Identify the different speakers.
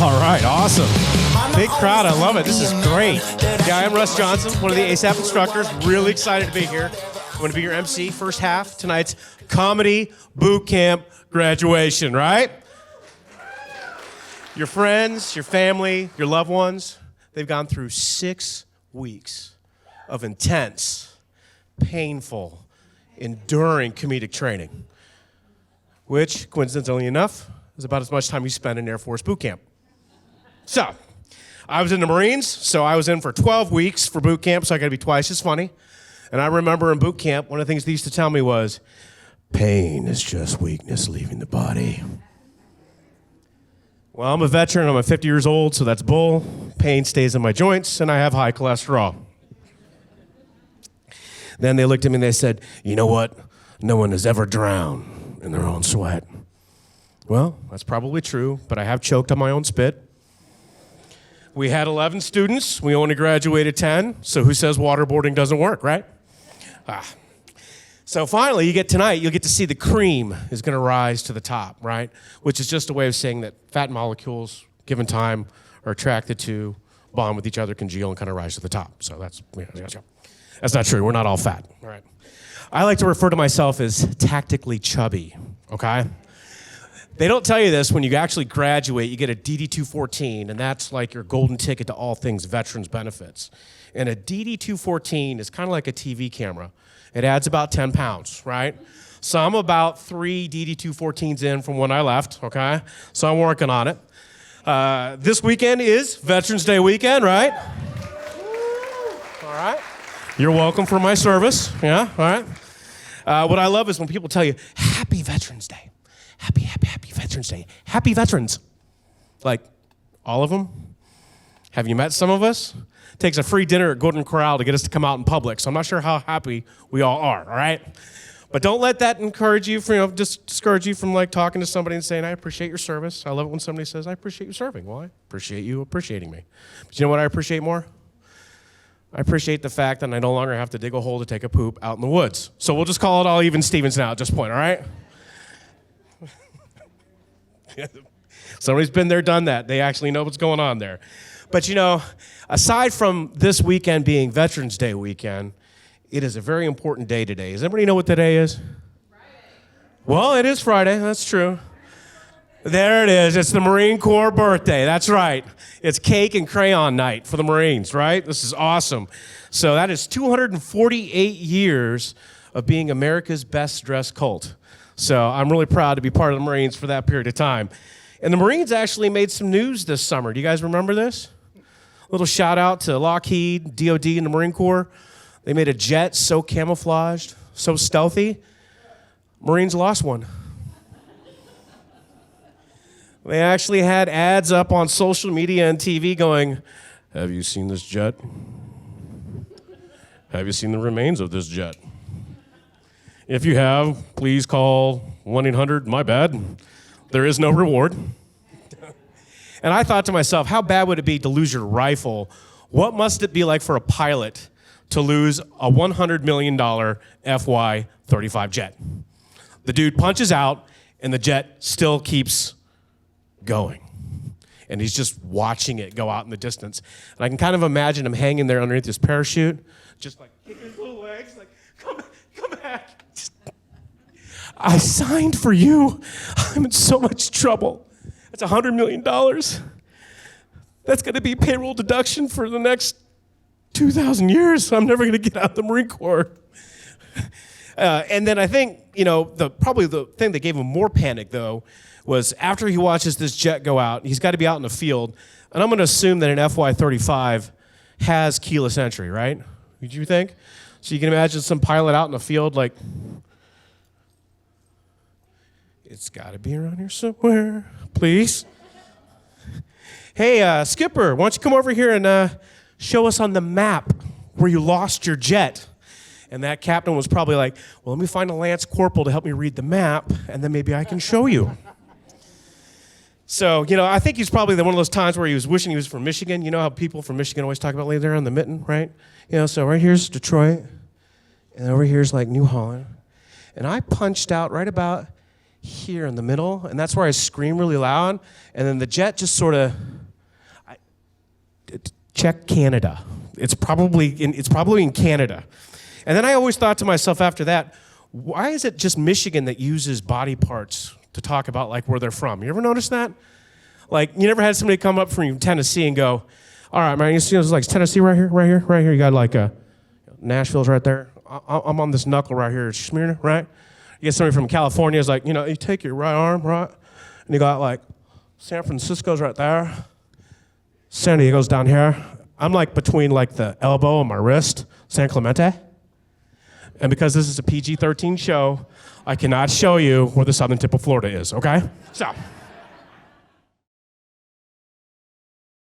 Speaker 1: All right, awesome. Big crowd, I love it. This is great. Yeah, I'm Russ Johnson, one of the ASAP instructors. Really excited to be here. I'm going to be your MC first half tonight's comedy boot camp graduation, right? Your friends, your family, your loved ones, they've gone through 6 weeks of intense, painful, enduring comedic training, which, coincidentally enough, is about as much time you spend in Air Force boot camp. So, I was in the Marines, so I was in for 12 weeks for boot camp, so I got to be twice as funny. And I remember in boot camp, one of the things they used to tell me was, pain is just weakness leaving the body. Well, I'm a veteran, I'm 50 years old, so that's bull. Pain stays in my joints, and I have high cholesterol. Then they looked at me and they said, you know what? No one has ever drowned in their own sweat. Well, that's probably true, but I have choked on my own spit. We had 11 students. We only graduated 10, so who says waterboarding doesn't work, right? So finally, you'll get to see the cream is going to rise to the top, right? Which is just a way of saying that fat molecules, given time, are attracted to, bond with each other, congeal, and kind of rise to the top. So that's not true. We're not all fat, all right? I like to refer to myself as tactically chubby, okay? They don't tell you this when you actually graduate, you get a DD-214, and that's like your golden ticket to all things veterans benefits. And a DD-214 is kind of like a TV camera. It adds about 10 pounds, right? So I'm about 3 DD-214s in from when I left, okay? So I'm working on it. This weekend is Veterans Day weekend, right? All right. You're welcome for my service, yeah, all right? What I love is when people tell you, Happy Veterans Day. Happy Veterans Day. Happy veterans. Like, all of them? Have you met some of us? It takes a free dinner at Golden Corral to get us to come out in public, so I'm not sure how happy we all are, all right? But don't let that encourage you, discourage you from like talking to somebody and saying, I appreciate your service. I love it when somebody says, I appreciate you serving. Well, I appreciate you appreciating me. But you know what I appreciate more? I appreciate the fact that I no longer have to dig a hole to take a poop out in the woods. So we'll just call it all even Stevens now at this point, all right? Somebody's been there, done that. They actually know what's going on there. But you know, aside from this weekend being Veterans Day weekend, it is a very important day today. Does anybody know what today is? Friday. Well, it is Friday. That's true. There it is. It's the Marine Corps birthday. That's right. It's cake and crayon night for the Marines, right? This is awesome. So that is 248 years of being America's best dressed cult. So I'm really proud to be part of the Marines for that period of time. And the Marines actually made some news this summer. Do you guys remember this? A little shout out to Lockheed, DOD, and the Marine Corps. They made a jet so camouflaged, so stealthy, Marines lost one. They actually had ads up on social media and TV going, have you seen this jet? Have you seen the remains of this jet? If you have, please call 1-800-MY-BAD. There is no reward. And I thought to myself, how bad would it be to lose your rifle? What must it be like for a pilot to lose a $100 million FY-35 jet? The dude punches out, and the jet still keeps going. And he's just watching it go out in the distance. And I can kind of imagine him hanging there underneath his parachute, just like kicking his little legs, like, come back. I signed for you. I'm in so much trouble. That's $100 million. That's going to be payroll deduction for the next 2,000 years. I'm never going to get out of the Marine Corps. And then I think, probably the thing that gave him more panic, though, was after he watches this jet go out, he's got to be out in the field, and I'm going to assume that an FY-35 has keyless entry, right? Would you think? So you can imagine some pilot out in the field like, it's got to be around here somewhere, please. Hey, Skipper, why don't you come over here and show us on the map where you lost your jet? And that captain was probably like, well, let me find a Lance Corporal to help me read the map, and then maybe I can show you. So, I think he's probably one of those times where he was wishing he was from Michigan. You know how people from Michigan always talk about laying there on the mitten, right? So right here's Detroit, and over here's like New Holland. And I punched out right about here in the middle, and that's where I screamed really loud, and then the jet just sort of check Canada. It's probably in Canada. And then I always thought to myself after that, why is it just Michigan that uses body parts to talk about like where they're from? You ever notice that? Like, you never had somebody come up from Tennessee and go, all right, man, you see this, like Tennessee right here, right here, right here. You got like Nashville's right there. I'm on this knuckle right here, Smyrna, right? You get somebody from California, it's like, you take your right arm, right? And you got like San Francisco's right there. San Diego's down here. I'm like between like the elbow and my wrist, San Clemente. And because this is a PG-13 show, I cannot show you where the southern tip of Florida is, okay? So.